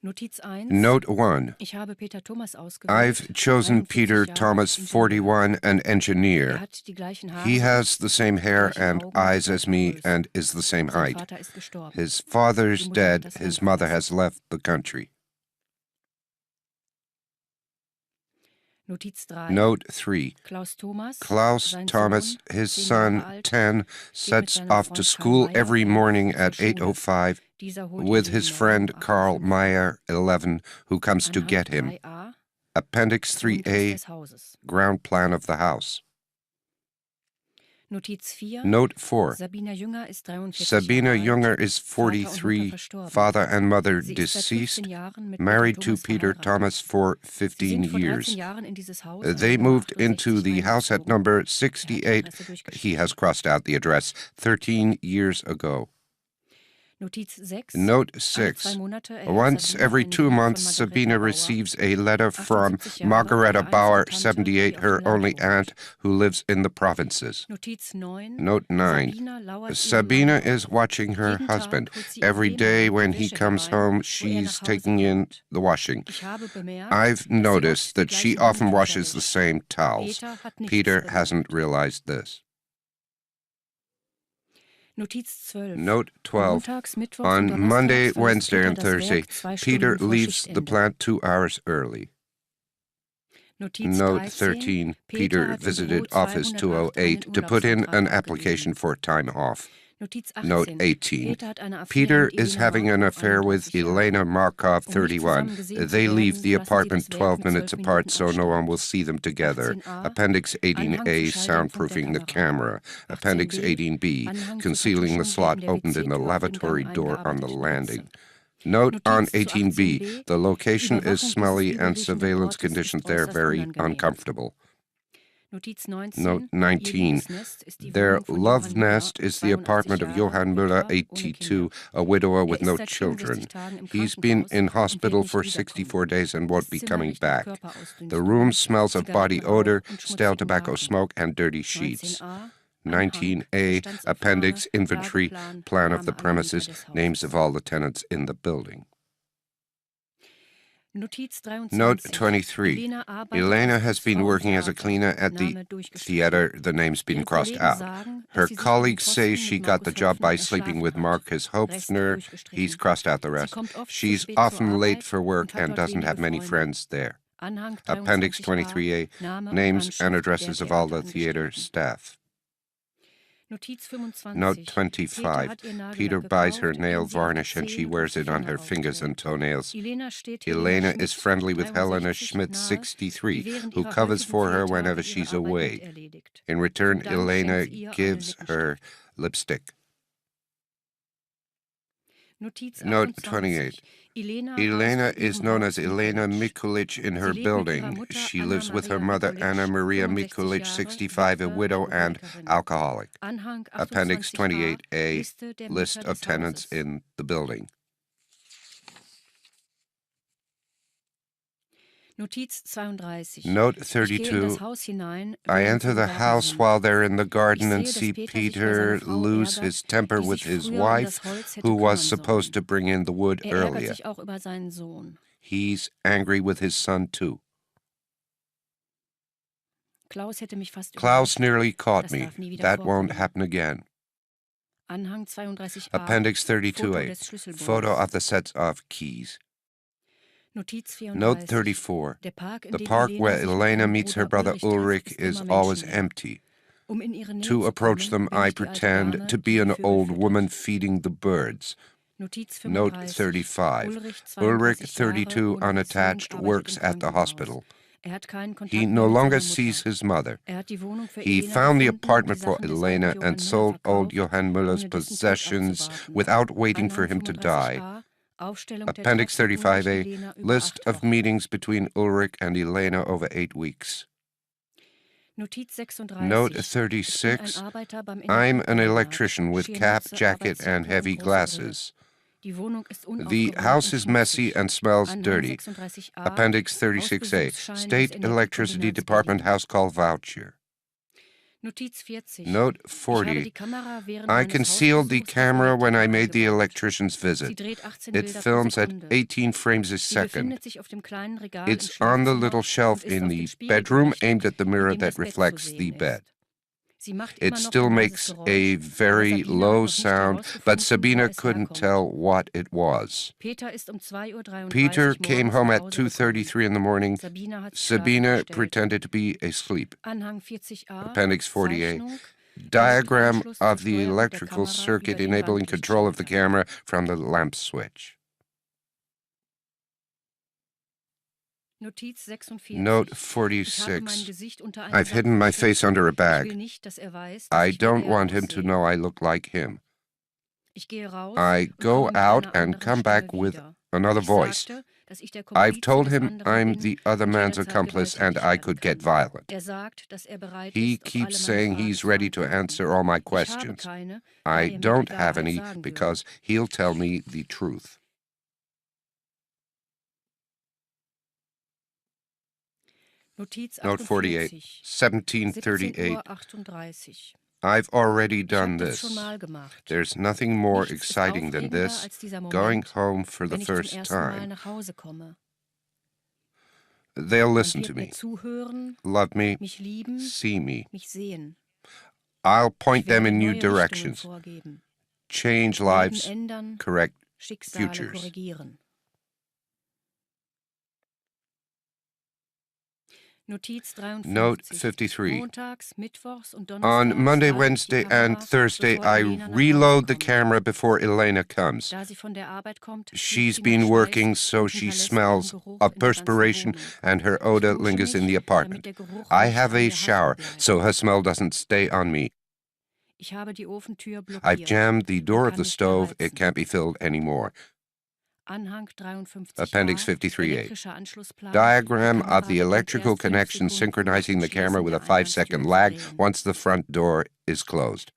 Note 1. I've chosen Peter Thomas, 41, an engineer. He has the same hair and eyes as me and is the same height. His father's dead. His mother has left the country. Note 3. Klaus Thomas, his son, 10, sets off to school every morning at 8:05 with his friend Karl Meyer, 11, who comes to get him. Appendix 3a, ground plan of the house. Note 4. Sabine Junger is 43, father and mother deceased, married to Peter Thomas for 15 years. They moved into the house at number 68, he has crossed out the address, 13 years ago. Note 6. Once every 2 months, Sabine receives a letter from Margareta Bauer, 78, her only aunt, who lives in the provinces. Note 9. Sabine is watching her husband. Every day when he comes home, she's taking in the washing. I've noticed that she often washes the same towels. Peter hasn't realized this. Note 12. On Monday, Wednesday, and Thursday, Peter leaves the plant 2 hours early. Note 13. Peter visited Office 208 to put in an application for time off. Note 18. Peter is having an affair with Elena Markov, 31. They leave the apartment 12 minutes apart so no one will see them together. Appendix 18a, soundproofing the camera. Appendix 18b, concealing the slot opened in the lavatory door on the landing. Note on 18b, the location is smelly and surveillance conditions there very uncomfortable. Note 19. Their love nest is the apartment of Johann Müller, 82, a widower with no children. He's been in hospital for 64 days and won't be coming back. The room smells of body odor, stale tobacco smoke, and dirty sheets. 19a, Appendix Inventory, Plan of the premises, names of all the tenants in the building. Note 23. Elena has been working as a cleaner at the theater. The name's been crossed out. Her colleagues say she got the job by sleeping with Marcus Hopfner. He's crossed out the rest. She's often late for work and doesn't have many friends there. Appendix 23a, names and addresses of all the theater staff. Note 25. Peter buys her nail varnish and she wears it on her fingers and toenails. Elena is friendly with Helena Schmidt, 63, who covers for her whenever she's away. In return, Elena gives her lipstick. Note 28. Elena is known as Elena Mikulich in her building. She lives with her mother, Anna Maria Mikulich, 65, a widow and alcoholic. Appendix 28a, list of tenants in the building. Note 32. I enter the house while they're in the garden and see Peter lose his temper with his wife, who was supposed to bring in the wood earlier. He's angry with his son, too. Klaus nearly caught me. That won't happen again. Appendix 32a, photo of the sets of keys. Note 34. The park where Elena meets her brother Ulrich is always empty. To approach them, I pretend to be an old woman feeding the birds. Note 35. Ulrich, 32, unattached, works at the hospital. He no longer sees his mother. He found the apartment for Elena and sold old Johann Müller's possessions without waiting for him to die. Appendix 35a, list of meetings between Ulrich and Elena over 8 weeks. Note 36, I'm an electrician with cap, jacket, and heavy glasses. The house is messy and smells dirty. Appendix 36a, State Electricity Department house call voucher. Note 40. I concealed the camera when I made the electrician's visit. It films at 18 frames a second. It's on the little shelf in the bedroom aimed at the mirror that reflects the bed. It still makes a very low sound, but Sabina couldn't tell what it was. Peter came home at 2:33 in the morning. Sabina pretended to be asleep. Appendix 48. Diagram of the electrical circuit enabling control of the camera from the lamp switch. Note 46. I've hidden my face under a bag. I don't want him to know I look like him. I go out and come back with another voice. I've told him I'm the other man's accomplice and I could get violent. He keeps saying he's ready to answer all my questions. I don't have any because he'll tell me the truth. Note 48, 1738. I've already done this. There's nothing more exciting than this, going home for the first time. They'll listen to me, love me, see me. I'll point them in new directions, change lives, correct futures. Note 53. On Monday, Wednesday, and Thursday, I reload the camera before Elena comes. She's been working, so she smells of perspiration, and her odor lingers in the apartment. I have a shower, so her smell doesn't stay on me. I've jammed the door of the stove. It can't be filled anymore. Appendix 53A. Diagram of the electrical connection synchronizing the camera with a 5-second lag once the front door is closed.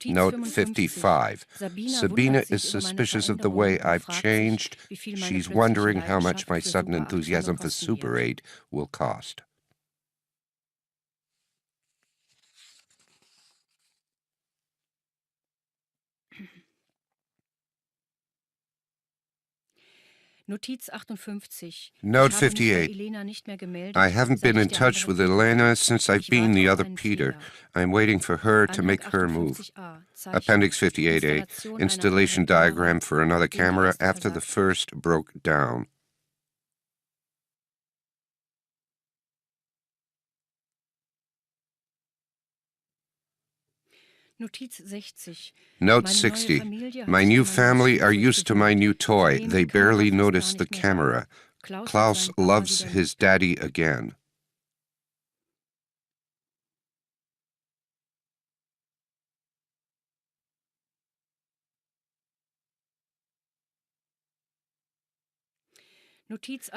Note 55. Sabina is suspicious of the way I've changed. She's wondering how much my sudden enthusiasm for Super 8 will cost. Note 58. I haven't been in touch with Elena since I've been the other Peter. I'm waiting for her to make her move. Appendix 58A. Installation diagram for another camera after the first broke down. Note 60. My new family are used to my new toy. They barely notice the camera. Klaus loves his daddy again.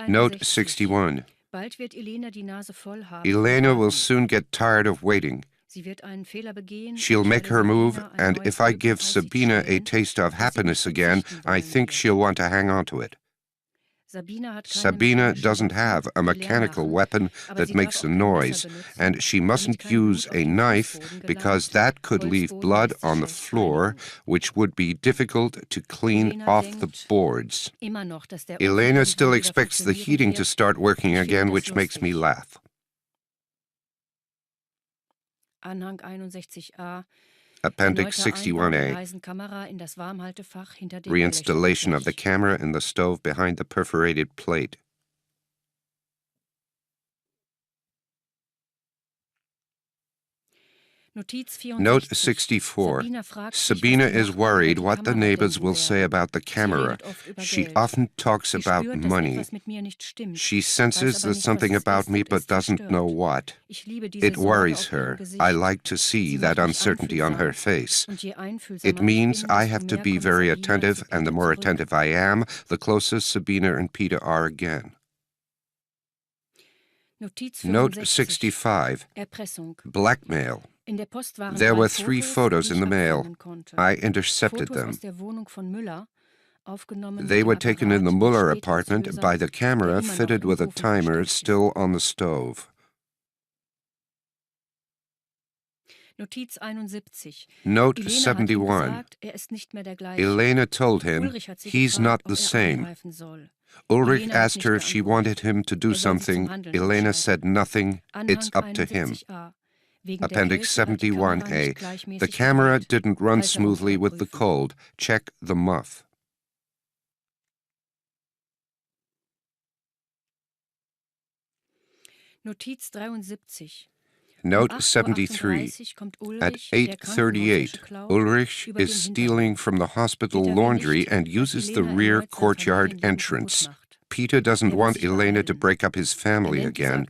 Note 61. Elena will soon get tired of waiting. She'll make her move, and if I give Sabina a taste of happiness again, I think she'll want to hang on to it. Sabina doesn't have a mechanical weapon that makes a noise, and she mustn't use a knife because that could leave blood on the floor, which would be difficult to clean off the boards. Elena still expects the heating to start working again, which makes me laugh. Appendix 61A. Reinstallation of the camera in the stove behind the perforated plate. Note 64. Sabina is worried what the neighbors will say about the camera. She often talks about money. She senses there's something about me but doesn't know what. It worries her. I like to see that uncertainty on her face. It means I have to be very attentive, and the more attentive I am, the closer Sabina and Peter are again. Note 65. Blackmail. There were 3 photos in the mail. I intercepted them. They were taken in the Muller apartment by the camera fitted with a timer still on the stove. Note 71. Elena told him he's not the same. Ulrich asked her if she wanted him to do something. Elena said nothing. It's up to him. Appendix 71A. The camera didn't run smoothly with the cold. Check the muff. Note 73. At 8:38, Ulrich is stealing from the hospital laundry and uses the rear courtyard entrance. Peter doesn't want Elena to break up his family again.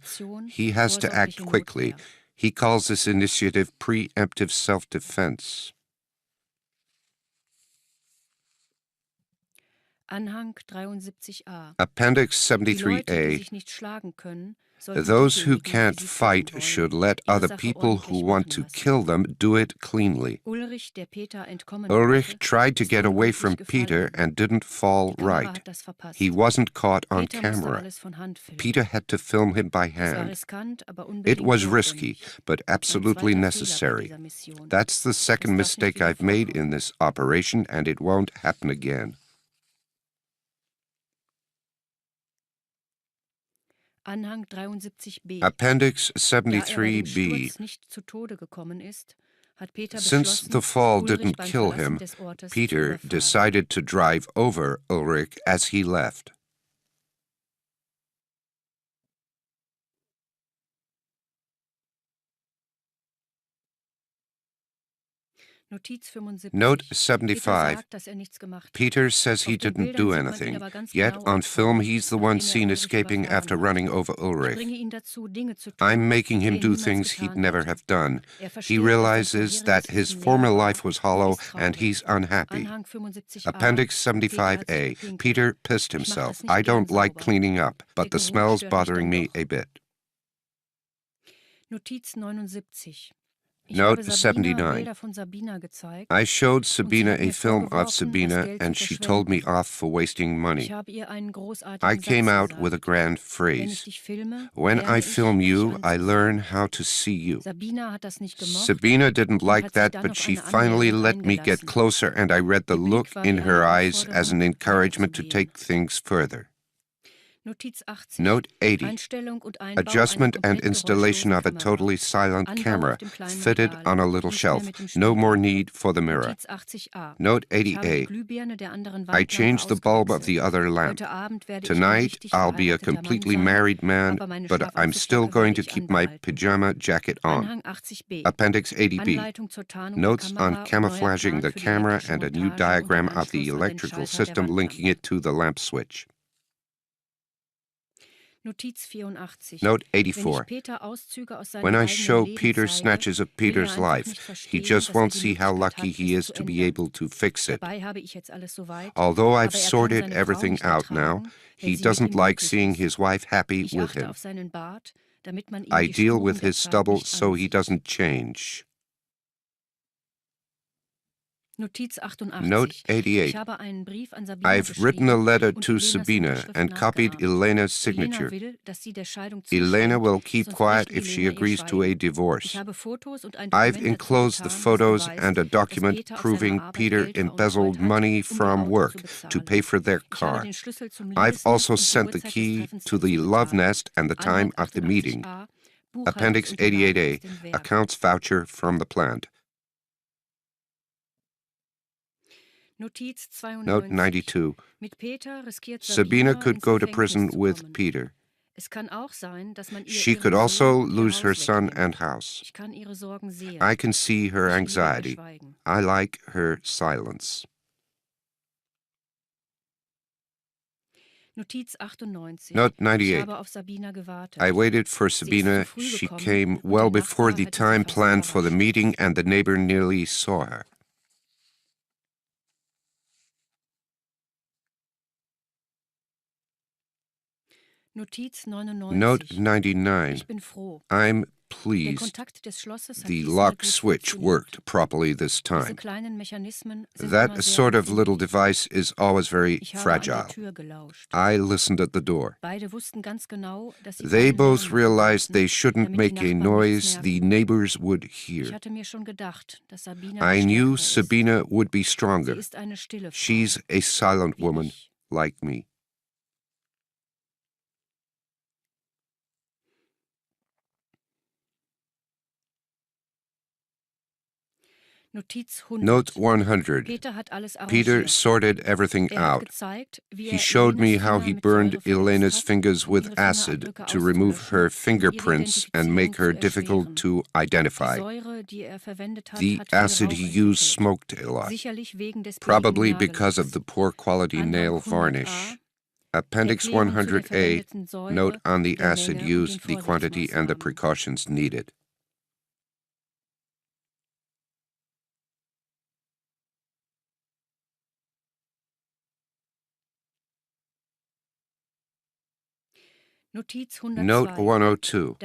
He has to act quickly. He calls this initiative preemptive self-defense. Appendix 73A. Those who can't fight should let other people who want to kill them do it cleanly. Ulrich tried to get away from Peter and didn't fall right. He wasn't caught on camera. Peter had to film him by hand. It was risky, but absolutely necessary. That's the second mistake I've made in this operation, and it won't happen again. Appendix 73B. Since the fall didn't kill him, Peter decided to drive over Ulrich as he left. Note 75. Peter says he didn't do anything, yet on film he's the one seen escaping after running over Ulrich. I'm making him do things he'd never have done. He realizes that his former life was hollow and he's unhappy. Appendix 75A. Peter pissed himself. I don't like cleaning up, but the smell's bothering me a bit. Note 79. I showed Sabina a film of Sabina, and she told me off for wasting money. I came out with a grand phrase. When I film you, I learn how to see you. Sabina didn't like that, but she finally let me get closer, and I read the look in her eyes as an encouragement to take things further. Note 80. Adjustment and installation of a totally silent camera, fitted on a little shelf. No more need for the mirror. Note 80A. I changed the bulb of the other lamp. Tonight, I'll be a completely married man, but I'm still going to keep my pajama jacket on. Appendix 80B. Notes on camouflaging the camera and a new diagram of the electrical system linking it to the lamp switch. Note 84. When I show Peter snatches of Peter's life, he just won't see how lucky he is to be able to fix it. Although I've sorted everything out now, he doesn't like seeing his wife happy with him. I deal with his stubble so he doesn't change. Note 88. I've written a letter to Sabina and copied Elena's signature. Elena will keep quiet if she agrees to a divorce. I've enclosed the photos and a document proving Peter embezzled money from work to pay for their car. I've also sent the key to the love nest and the time of the meeting. Appendix 88A, accounts voucher from the plant. Note 92. Sabina could go to prison with Peter. She could also lose her son and house. I can see her anxiety. I like her silence. Note 98. I waited for Sabina. She came well before the time planned for the meeting, and the neighbor nearly saw her. Note 99. I'm pleased the lock switch worked properly this time. That sort of little device is always very fragile. I listened at the door. They both realized they shouldn't make a noise the neighbors would hear. I knew Sabina would be stronger. She's a silent woman like me. Note 100. Peter sorted everything out. He showed me how he burned Elena's fingers with acid to remove her fingerprints and make her difficult to identify. The acid he used smoked a lot, probably because of the poor quality nail varnish. Appendix 100A, note on the acid used, the quantity and the precautions needed. Note 102.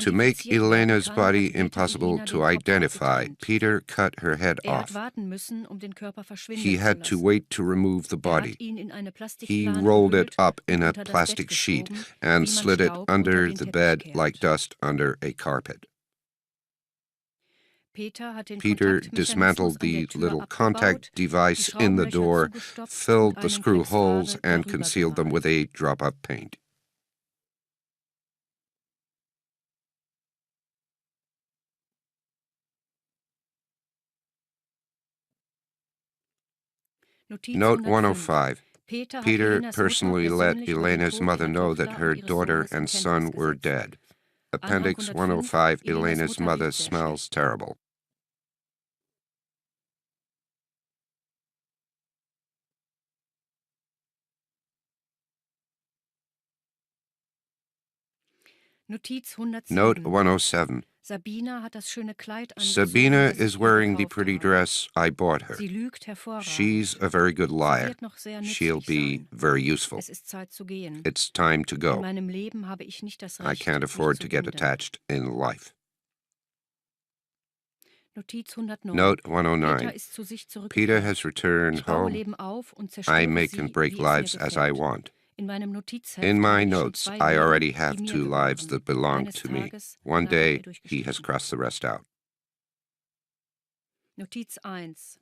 To make Elena's body impossible to identify, Peter cut her head off. He had to wait to remove the body. He rolled it up in a plastic sheet and slid it under the bed like dust under a carpet. Peter dismantled the little contact device in the door, filled the screw holes, and concealed them with a drop of paint. Note 105. Peter personally let Elena's mother know that her daughter and son were dead. Appendix 105, Elena's mother smells terrible. Note 107. Sabina is wearing the pretty dress I bought her. She's a very good liar. She'll be very useful. It's time to go. I can't afford to get attached in life. Note 109. Peter has returned home. I make and break lives as I want. In my notes, I already have 2 lives that belong to me. One day, he has crossed the rest out.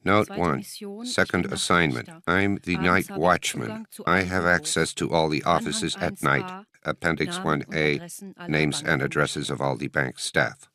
Note 1. Second assignment. I'm the night watchman. I have access to all the offices at night. Appendix 1A, names and addresses of all the bank staff.